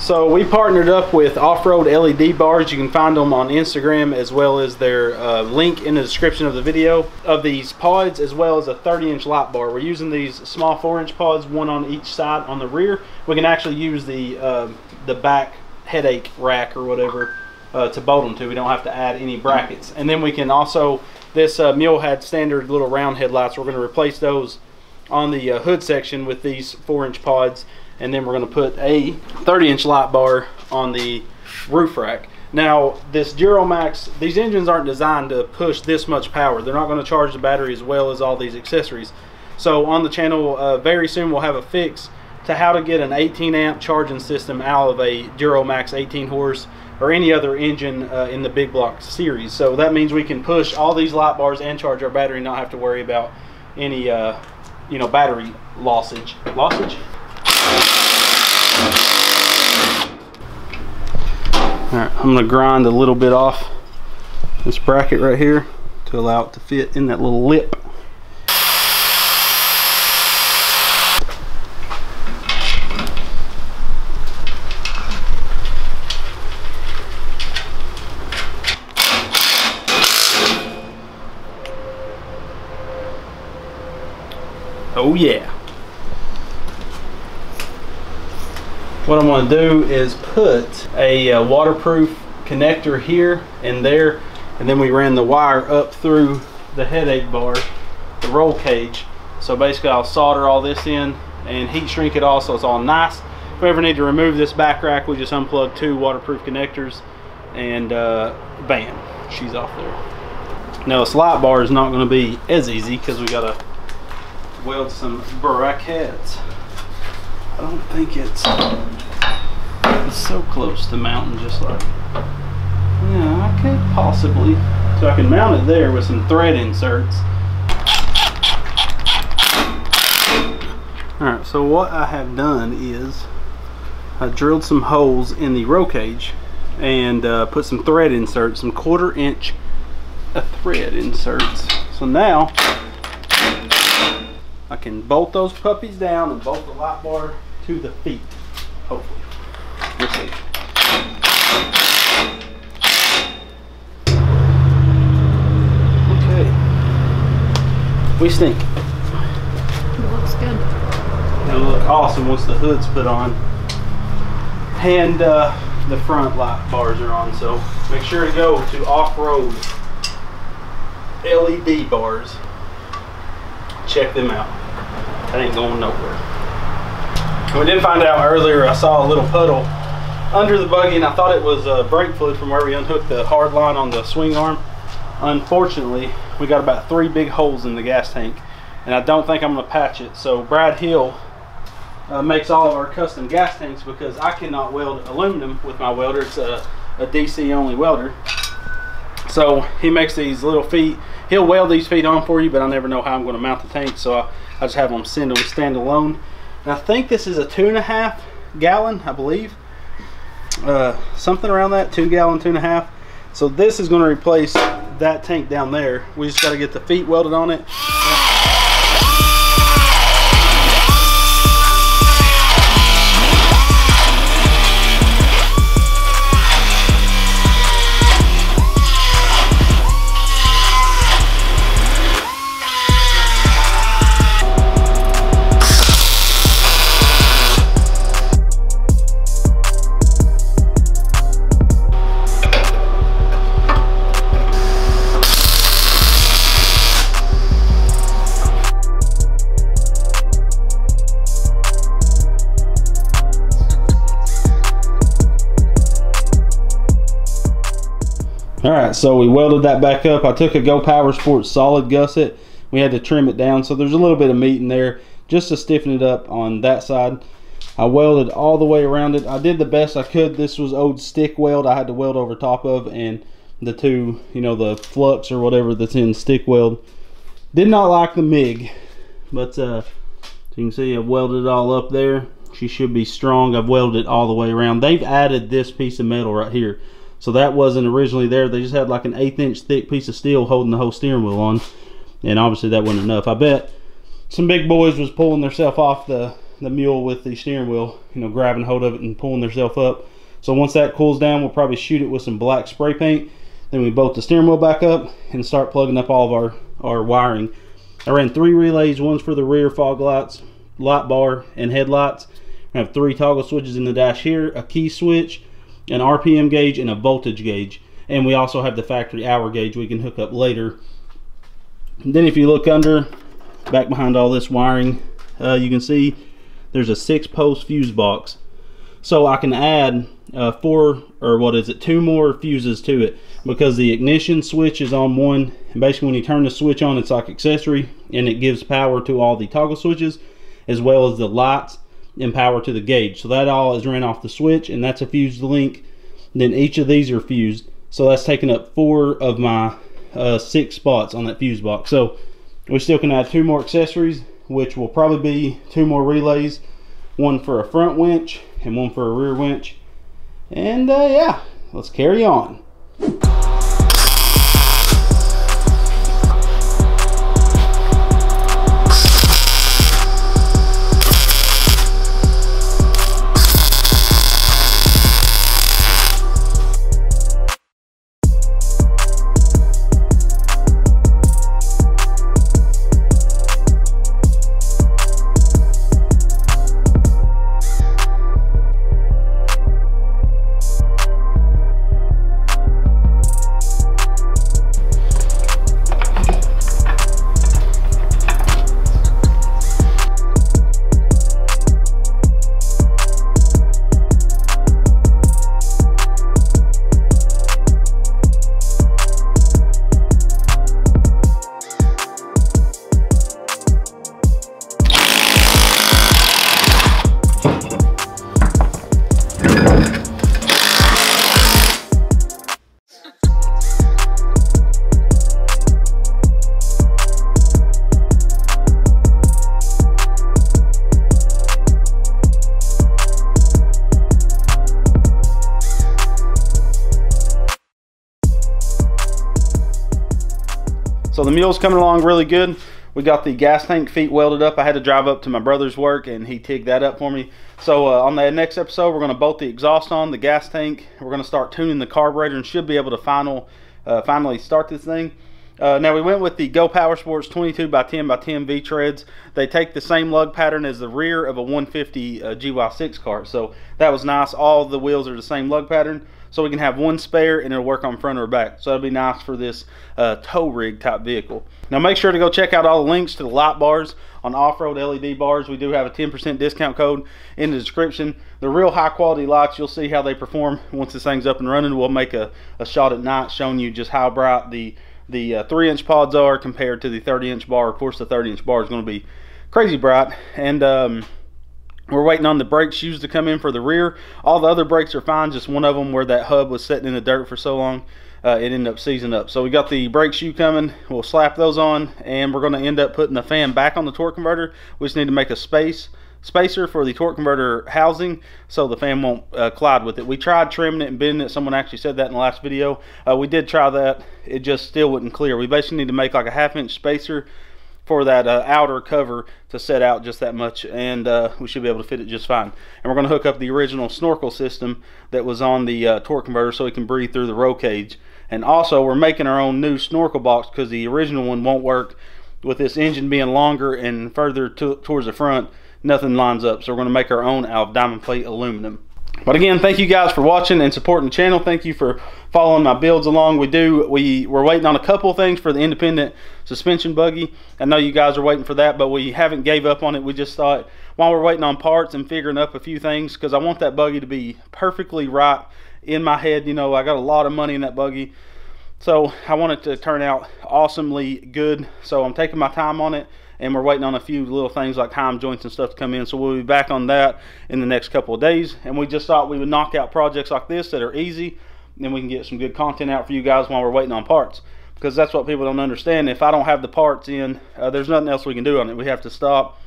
So we partnered up with Off-Road LED Bars. You can find them on Instagram, as well as their link in the description of the video, of these pods, as well as a 30-inch light bar. We're using these small 4-inch pods, one on each side on the rear. We can actually use the back headache rack or whatever to bolt them to. We don't have to add any brackets. And then we can also, this Mule had standard little round headlights. We're going to replace those on the hood section with these 4-inch pods. And then we're going to put a 30-inch light bar on the roof rack. Now, this Duramax, these engines aren't designed to push this much power. They're not going to charge the battery as well as all these accessories. So on the channel, very soon we'll have a fix to how to get an 18 amp charging system out of a Duramax 18 horse or any other engine in the big block series. So that means we can push all these light bars and charge our battery and not have to worry about any you know, battery lossage. Alright, I'm going to grind a little bit off this bracket right here to allow it to fit in that little lip. Oh yeah. What I'm going to do is put a waterproof connector here and there, and then we ran the wire up through the headache bar, the roll cage. So basically I'll solder all this in and heat shrink it all so it's all nice. If we ever need to remove this back rack, we just unplug 2 waterproof connectors and bam, she's off there. Now this light bar is not going to be as easy because we got to weld some brackets. I don't think it's so close to mounting, just like, yeah, I could possibly. So I can mount it there with some thread inserts. Alright, so what I have done is I drilled some holes in the roll cage and put some thread inserts, some 1/4 inch thread inserts. So now I can bolt those puppies down and bolt the light bar to the feet, hopefully. We'll see. Okay. We stink. It looks good. It'll look awesome once the hood's put on. And the front light bars are on, so make sure to go to Off-Road LED Bars. Check them out. That ain't going nowhere. We did find out earlier, I saw a little puddle under the buggy and I thought it was brake fluid from where we unhooked the hard line on the swing arm. Unfortunately, we got about 3 big holes in the gas tank and I don't think I'm going to patch it. So Brad Hill makes all of our custom gas tanks because I cannot weld aluminum with my welder. It's a DC only welder. So he makes these little feet. He'll weld these feet on for you, but I never know how I'm going to mount the tank, so I just have them send them standalone. And I think this is a 2.5 gallon, I believe. Something around that, 2 gallon, 2.5. So this is going to replace that tank down there. We just got to get the feet welded on it. Alright, so we welded that back up. I took a Go Power Sports solid gusset. We had to trim it down, so there's a little bit of meat in there just to stiffen it up on that side. I welded all the way around it. I did the best I could. This was old stick weld I had to weld over top of, and the 2, you know, the flux or whatever that's in stick weld. Did not like the MIG, but so you can see I've welded it all up there. She should be strong. I've welded it all the way around. They've added this piece of metal right here. So that wasn't originally there. They just had like an 1/8 inch thick piece of steel holding the whole steering wheel on. And obviously that wasn't enough. I bet some big boys was pulling themselves off the the mule with the steering wheel, you know, grabbing hold of it and pulling themselves up. So once that cools down, we'll probably shoot it with some black spray paint. Then we bolt the steering wheel back up and start plugging up all of our wiring. I ran 3 relays, one's for the rear fog lights, light bar, and headlights. I have 3 toggle switches in the dash here, a key switch, an RPM gauge, and a voltage gauge. And we also have the factory hour gauge we can hook up later. And then if you look under, back behind all this wiring, you can see there's a 6-post fuse box. So I can add 2 more fuses to it, because the ignition switch is on one, and basically when you turn the switch on, it's like accessory, and it gives power to all the toggle switches as well as the lights and power to the gauge. So that all is ran off the switch, and that's a fused link. Then each of these are fused, so that's taking up 4 of my 6 spots on that fuse box. So we still can add 2 more accessories, which will probably be 2 more relays, one for a front winch and one for a rear winch. And yeah, let's carry on. So the mule's coming along really good. We got the gas tank feet welded up. I had to drive up to my brother's work and he tigged that up for me. So on the next episode, we're going to bolt the exhaust on, the gas tank. We're going to start tuning the carburetor and should be able to finally start this thing. Now we went with the 𝑚 22x10x10 V-treads. They take the same lug pattern as the rear of a 150 𝑔𝒖_6 cart. So that was nice. All the wheels are the same lug pattern. So we can have one spare and it'll work on front or back. So that'll be nice for this tow rig type vehicle. Now make sure to go check out all the links to the light bars on off-road LED bars. We do have a 10% discount code in the description. The real high quality lights, you'll see how they perform once this thing's up and running. We'll make a shot at night showing you just how bright the 3-inch pods are compared to the 30-inch bar. Of course the 30-inch bar is going to be crazy bright. And we're waiting on the brake shoes to come in for the rear. All the other brakes are fine, just one of them where that hub was sitting in the dirt for so long, it ended up seizing up. So we got the brake shoe coming. We'll slap those on, and we're going to end up putting the fan back on the torque converter. We just need to make a spacer for the torque converter housing so the fan won't collide with it. We tried trimming it and bending it. Someone actually said that in the last video. We did try that. It just still wouldn't clear. We basically need to make like a 1/2-inch spacer for that outer cover to set out just that much, and we should be able to fit it just fine. And we're going to hook up the original snorkel system that was on the torque converter so it can breathe through the roll cage. And also we're making our own new snorkel box because the original one won't work. With this engine being longer and further towards the front, nothing lines up. So we're going to make our own out of diamond plate aluminum. But again, thank you guys for watching and supporting the channel. Thank you for following my builds along. We're waiting on a couple of things for the independent suspension buggy. I know you guys are waiting for that, but we haven't gave up on it. We just thought while we're waiting on parts and figuring up a few things, because I want that buggy to be perfectly right in my head. You know, I got a lot of money in that buggy, so I want it to turn out awesomely good. So I'm taking my time on it, and we're waiting on a few little things like heim joints and stuff to come in. So we'll be back on that in the next couple of days. And we just thought we would knock out projects like this that are easy, and then we can get some good content out for you guys while we're waiting on parts. Because that's what people don't understand. If I don't have the parts in, there's nothing else we can do on it. We have to stop.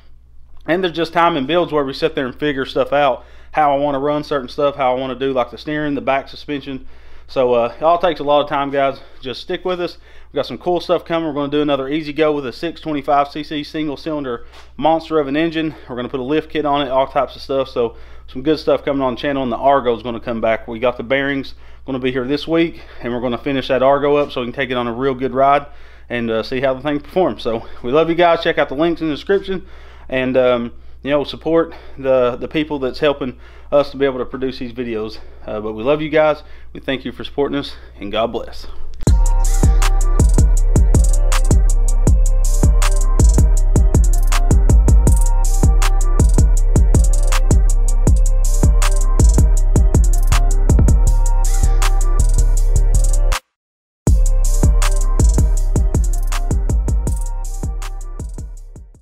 And there's just time in builds where we sit there and figure stuff out, how I want to run certain stuff, how I want to do like the steering, the back suspension. So it all takes a lot of time, guys. Just stick with us. We've got some cool stuff coming. We're going to do another easy go with a 625cc single cylinder monster of an engine. We're going to put a lift kit on it, all types of stuff. So some good stuff coming on the channel, and the Argo is going to come back. We got the bearings going to be here this week, and we're going to finish that Argo up so we can take it on a real good ride and see how the thing performs. So we love you guys. Check out the links in the description, and you know, support the people that's helping us to be able to produce these videos. But we love you guys. We thank you for supporting us, and God bless.